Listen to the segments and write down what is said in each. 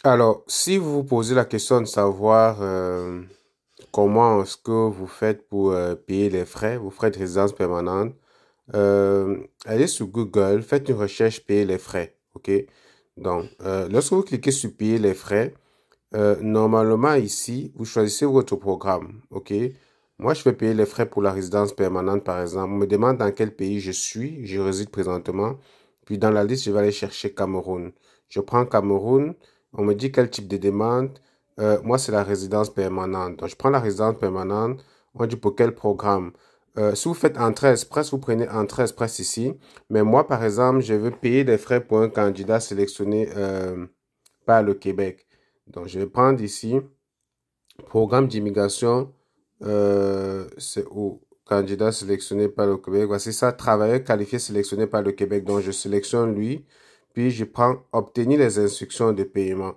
Alors, si vous vous posez la question de savoir comment est-ce que vous faites pour payer les frais, vos frais de résidence permanente, allez sur Google, faites une recherche payer les frais, ok? Donc, lorsque vous cliquez sur payer les frais, normalement ici, vous choisissez votre programme, ok? Moi, je vais payer les frais pour la résidence permanente, par exemple. On me demande dans quel pays je réside présentement. Puis dans la liste, je vais aller chercher Cameroun. Je prends Cameroun, on me dit quel type de demande. Moi, c'est la résidence permanente. Donc, je prends la résidence permanente, on dit pour quel programme. Si vous faites Entrée Express, vous prenez Entrée Express ici. Mais moi, par exemple, je veux payer des frais pour un candidat sélectionné par le Québec. Donc, je vais prendre ici, programme d'immigration, c'est où? Candidat sélectionné par le Québec. Voici ça, travailleur qualifié sélectionné par le Québec. Donc, je sélectionne lui, puis je prends obtenir les instructions de paiement.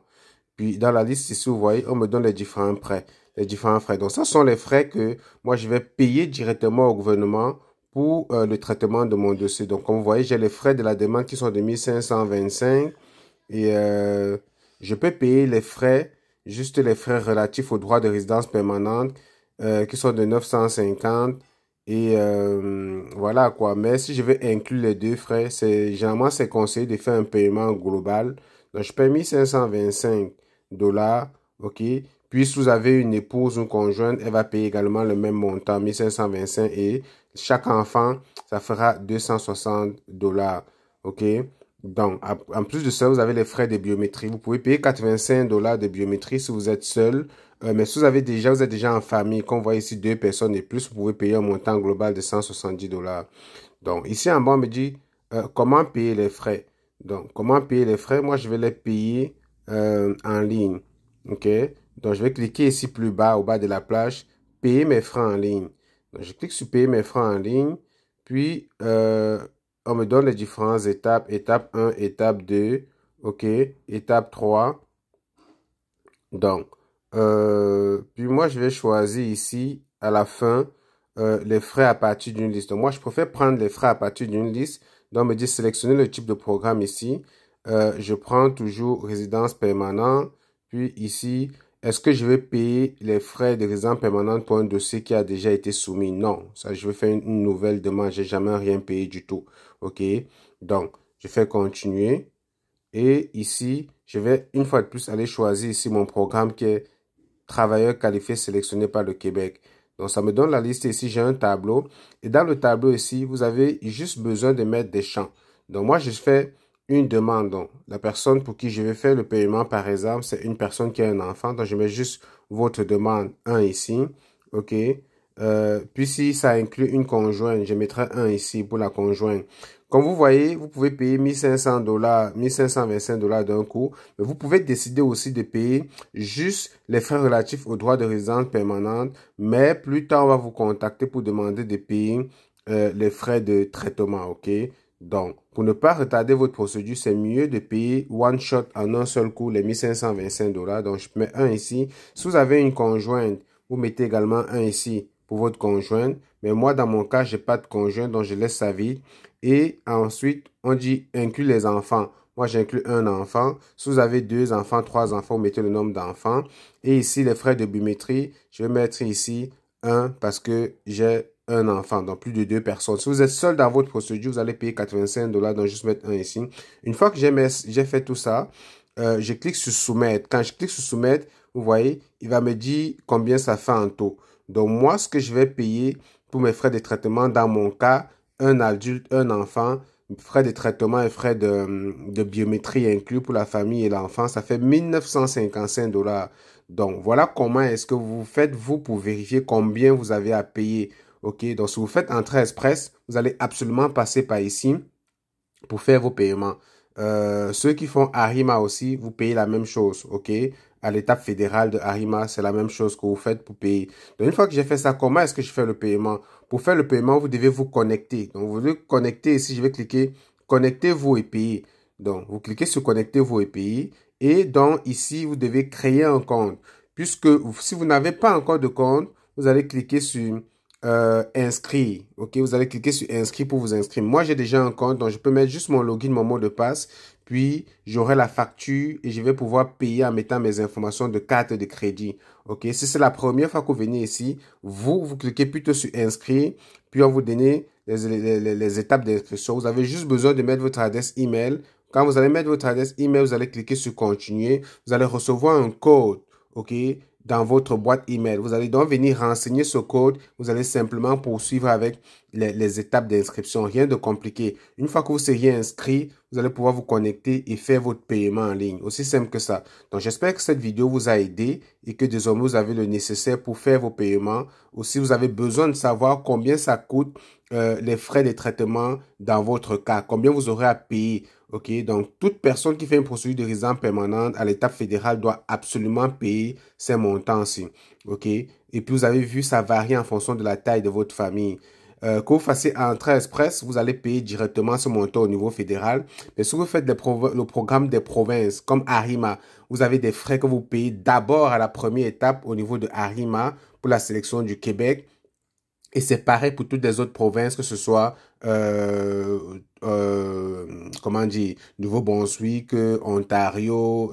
Puis, dans la liste ici, vous voyez, on me donne les différents frais. Les différents frais. Donc, ça sont les frais que moi, je vais payer directement au gouvernement pour le traitement de mon dossier. Donc, comme vous voyez, j'ai les frais de la demande qui sont de 1525 et je peux payer les frais, juste les frais relatifs au droit de résidence permanente, qui sont de 950. Et voilà quoi. Mais si je veux inclure les deux frais, généralement c'est conseillé de faire un paiement global. Donc je paie 1525 $, ok. Puis si vous avez une épouse ou une conjointe, elle va payer également le même montant, 1525, et chaque enfant, ça fera 260 $, ok. Donc, en plus de ça, vous avez les frais de biométrie. Vous pouvez payer 85 $ de biométrie si vous êtes seul. Mais si vous êtes déjà en famille, comme vous voyez ici, deux personnes et plus, vous pouvez payer un montant global de 170 $. Donc, ici en bas, on me dit comment payer les frais. Donc, comment payer les frais? Moi, je vais les payer en ligne. OK? Donc, je vais cliquer ici plus bas, au bas de la plage, payer mes frais en ligne. Donc, je clique sur payer mes frais en ligne. Puis, on me donne les différentes étapes. Étape 1, étape 2, OK, étape 3. Donc, puis moi, je vais choisir ici, à la fin, les frais à partir d'une liste. Donc, moi, je préfère prendre les frais à partir d'une liste. Donc, on me dit sélectionner le type de programme ici. Je prends toujours résidence permanente. Puis ici, est-ce que je vais payer les frais de résidence permanente pour un dossier qui a déjà été soumis? Non, ça, je vais faire une nouvelle demande. J'ai jamais rien payé du tout. OK? Donc, je fais continuer. Et ici, je vais une fois de plus aller choisir ici mon programme qui est travailleur qualifié sélectionné par le Québec. Donc, ça me donne la liste ici. J'ai un tableau. Et dans le tableau ici, vous avez juste besoin de mettre des champs. Donc, moi, je fais une demande. Donc, la personne pour qui je vais faire le paiement, par exemple, c'est une personne qui a un enfant. Donc, je mets juste votre demande un ici. OK. Puis, si ça inclut une conjointe, je mettrai un ici pour la conjointe. Comme vous voyez, vous pouvez payer 1500 $, 1525 $ d'un coup, mais vous pouvez décider aussi de payer juste les frais relatifs au droit de résidence permanente, mais plus tard, on va vous contacter pour demander de payer les frais de traitement, ok? Donc, pour ne pas retarder votre procédure, c'est mieux de payer one shot en un seul coup les 1525 $. Donc, je mets un ici. Si vous avez une conjointe, vous mettez également un ici pour votre conjointe. Mais moi, dans mon cas, j'ai pas de conjoint, donc je laisse ça vide. Et ensuite, on dit inclure les enfants. Moi, j'inclus un enfant. Si vous avez deux enfants, trois enfants, vous mettez le nombre d'enfants. Et ici, les frais de biométrie, je vais mettre ici un parce que j'ai un enfant, donc plus de deux personnes. Si vous êtes seul dans votre procédure, vous allez payer 85 $, donc juste mettre un ici. Une fois que j'ai fait tout ça, je clique sur soumettre. Quand je clique sur soumettre, vous voyez, il va me dire combien ça fait en taux. Donc moi, ce que je vais payer pour mes frais de traitement, dans mon cas, un adulte, un enfant, frais de traitement et frais de biométrie inclus pour la famille et l'enfant, ça fait 1955 $. Donc, voilà comment est-ce que vous faites, vous, pour vérifier combien vous avez à payer. OK? Donc, si vous faites Entrée Express, vous allez absolument passer par ici pour faire vos paiements. Ceux qui font Arima aussi, vous payez la même chose, ok? À l'étape fédérale de Arima, c'est la même chose que vous faites pour payer. Donc, une fois que j'ai fait ça, comment est-ce que je fais le paiement? Pour faire le paiement, vous devez vous connecter. Donc, vous devez connecter ici, je vais cliquer Connectez-vous et payer. Donc, vous cliquez sur Connectez-vous et payer. Et donc, ici, vous devez créer un compte. Puisque si vous n'avez pas encore de compte, vous allez cliquer sur inscrire. Ok, vous allez cliquer sur inscrire pour vous inscrire. Moi, j'ai déjà un compte, donc je peux mettre juste mon login, mon mot de passe. Puis, j'aurai la facture et je vais pouvoir payer en mettant mes informations de carte de crédit. Ok, si c'est la première fois que vous venez ici, vous cliquez plutôt sur inscrire. Puis, on vous donne les étapes d'inscription. Vous avez juste besoin de mettre votre adresse email. Quand vous allez mettre votre adresse email, vous allez cliquer sur continuer. Vous allez recevoir un code. Ok, dans votre boîte email. Vous allez donc venir renseigner ce code. Vous allez simplement poursuivre avec les étapes d'inscription. Rien de compliqué. Une fois que vous serez inscrit, vous allez pouvoir vous connecter et faire votre paiement en ligne. Aussi simple que ça. Donc, j'espère que cette vidéo vous a aidé et que désormais vous avez le nécessaire pour faire vos paiements. Aussi, vous avez besoin de savoir combien ça coûte les frais de traitement dans votre cas. Combien vous aurez à payer. Ok, donc toute personne qui fait une procédure de résidence permanente à l'étape fédérale doit absolument payer ces montants-ci. Ok, et puis vous avez vu, ça varie en fonction de la taille de votre famille. Que vous fassiez entrée express, vous allez payer directement ce montant au niveau fédéral. Mais si vous faites le programme des provinces comme Arima, vous avez des frais que vous payez d'abord à la première étape au niveau de Arima pour la sélection du Québec. Et c'est pareil pour toutes les autres provinces, que ce soit, comment dire, Nouveau-Brunswick, Ontario,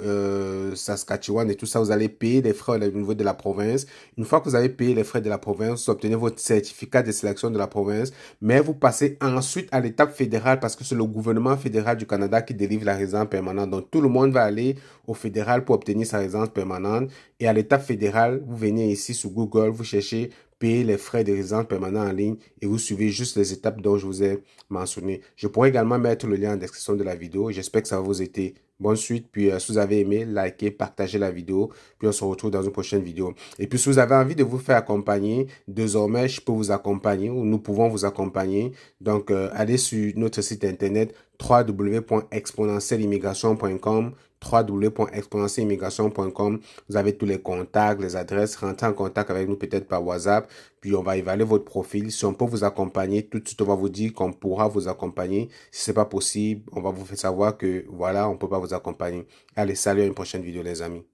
Saskatchewan et tout ça. Vous allez payer les frais au niveau de la province. Une fois que vous avez payé les frais de la province, vous obtenez votre certificat de sélection de la province. Mais vous passez ensuite à l'étape fédérale parce que c'est le gouvernement fédéral du Canada qui délivre la résidence permanente. Donc, tout le monde va aller au fédéral pour obtenir sa résidence permanente. Et à l'étape fédérale, vous venez ici sur Google, vous cherchez payer les frais de résidence permanente en ligne et vous suivez juste les étapes dont je vous ai mentionné. Je pourrais également mettre le lien en description de la vidéo. J'espère que ça va vous aider. Bonne suite. Puis si vous avez aimé, likez, partagez la vidéo. Puis on se retrouve dans une prochaine vidéo. Et puis si vous avez envie de vous faire accompagner, désormais je peux vous accompagner ou nous pouvons vous accompagner. Donc allez sur notre site internet www.exponentielimmigration.com www.exponentielimmigration.com. Vous avez tous les contacts, les adresses. Rentrez en contact avec nous peut-être par WhatsApp. Puis on va évaluer votre profil. Si on peut vous accompagner, tout de suite on va vous dire qu'on pourra vous accompagner. Si c'est pas possible, on va vous faire savoir que voilà, on peut pas vous accompagner. Allez, salut, à une prochaine vidéo les amis.